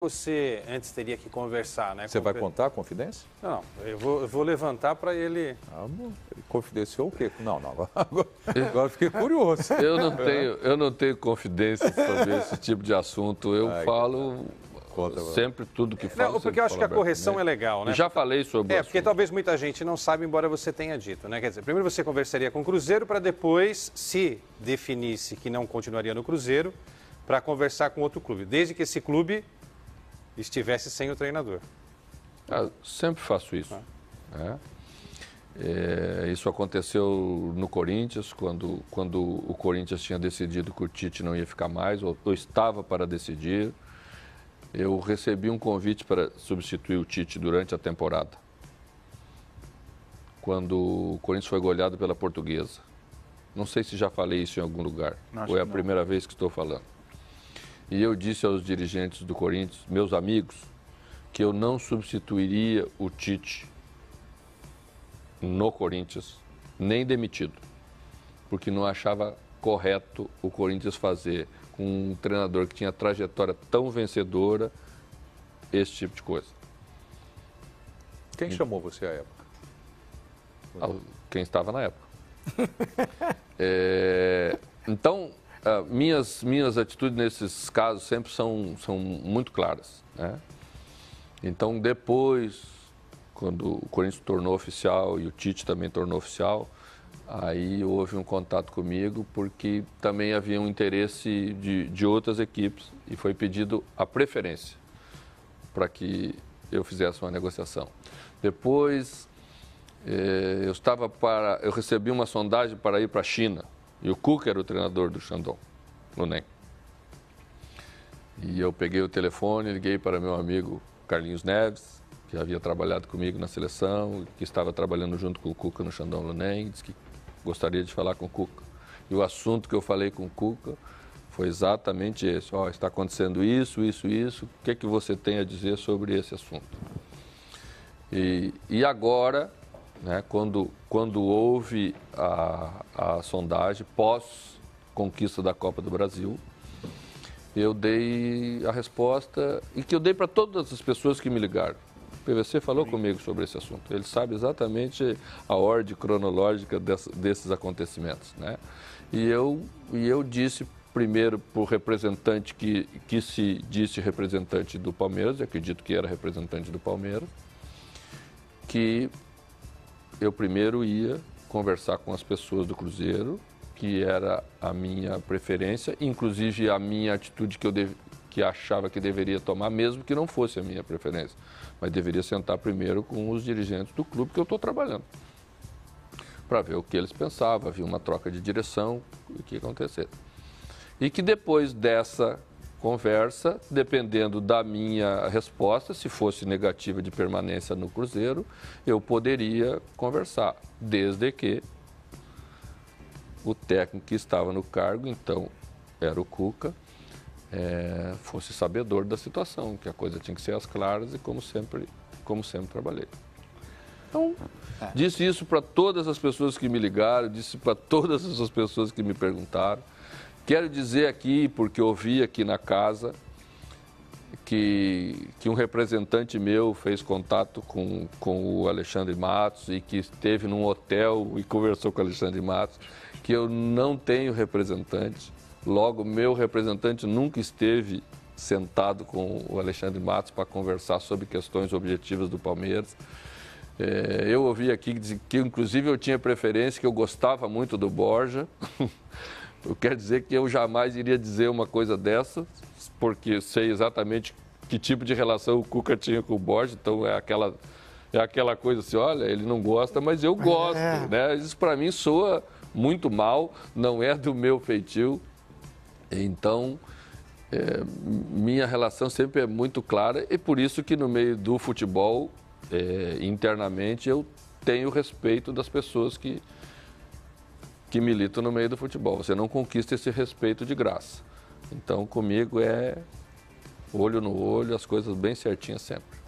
Você antes teria que conversar, né? Você vai contar a confidência? Não, eu vou levantar para ele... Ah, bom. Ele confidenciou o quê? Não, agora fiquei curioso. Eu não tenho confidência sobre esse tipo de assunto. Eu falo sempre tudo que falo. Não, porque eu acho que a correção é legal, né? E já falei sobre isso. Porque talvez muita gente não saiba, embora você tenha dito, né? Quer dizer, primeiro você conversaria com o Cruzeiro para depois, se definisse que não continuaria no Cruzeiro, para conversar com outro clube, desde que esse clube estivesse sem o treinador. Sempre faço isso. Isso aconteceu no Corinthians, quando o Corinthians tinha decidido que o Tite não ia ficar mais, ou estava para decidir. Eu recebi um convite para substituir o Tite durante a temporada, quando o Corinthians foi goleado pela Portuguesa. Não sei se já falei isso em algum lugar, ou é a primeira vez que estou falando. E eu disse aos dirigentes do Corinthians, meus amigos, que eu não substituiria o Tite no Corinthians, nem demitido, porque não achava correto o Corinthians fazer com um treinador que tinha trajetória tão vencedora esse tipo de coisa. Quem chamou você à época? Quem estava na época. Então, minhas atitudes nesses casos sempre são muito claras, né? Então, depois, quando o Corinthians tornou oficial e o Tite também tornou oficial, aí houve um contato comigo, porque também havia um interesse de outras equipes e foi pedido a preferência para que eu fizesse uma negociação. Depois, eu recebi uma sondagem para ir para a China. E o Cuca era o treinador do Shandong Luneng. E eu peguei o telefone, liguei para meu amigo Carlinhos Neves, que havia trabalhado comigo na seleção, que estava trabalhando junto com o Cuca no Shandong Luneng, disse que gostaria de falar com o Cuca. E o assunto que eu falei com o Cuca foi exatamente esse. Está acontecendo isso, o que é que você tem a dizer sobre esse assunto? E agora... né, quando houve a sondagem pós-conquista da Copa do Brasil, eu dei a resposta e que eu dei para todas as pessoas que me ligaram. O PVC falou comigo sobre esse assunto. Ele sabe exatamente a ordem cronológica desses acontecimentos, né? E eu disse primeiro para o representante que se disse representante do Palmeiras, eu acredito que era representante do Palmeiras, que eu primeiro ia conversar com as pessoas do Cruzeiro, que era a minha preferência, inclusive a minha atitude que achava que deveria tomar, mesmo que não fosse a minha preferência. Mas deveria sentar primeiro com os dirigentes do clube que eu estou trabalhando, para ver o que eles pensavam, havia uma troca de direção, o que ia acontecer. E que depois dessa conversa, dependendo da minha resposta, se fosse negativa de permanência no Cruzeiro, eu poderia conversar, desde que o técnico que estava no cargo, então era o Cuca, fosse sabedor da situação, que a coisa tinha que ser às claras e como sempre trabalhei. Então, disse isso para todas as pessoas que me ligaram, disse para todas as pessoas que me perguntaram. Quero dizer aqui, porque ouvi aqui na casa, que um representante meu fez contato com o Alexandre Matos e que esteve num hotel e conversou com o Alexandre Matos, que eu não tenho representante. Logo, meu representante nunca esteve sentado com o Alexandre Matos para conversar sobre questões objetivas do Palmeiras. Eu ouvi aqui que inclusive eu tinha preferência, que eu gostava muito do Borja. Eu quero dizer que eu jamais iria dizer uma coisa dessa, porque sei exatamente que tipo de relação o Cuca tinha com o Borja, então é aquela coisa assim, olha, ele não gosta, mas eu gosto, né? Isso para mim soa muito mal, não é do meu feitio. Então, minha relação sempre é muito clara e por isso que no meio do futebol, internamente, eu tenho respeito das pessoas que militam no meio do futebol. Você não conquista esse respeito de graça. Então, comigo é olho no olho, as coisas bem certinhas sempre.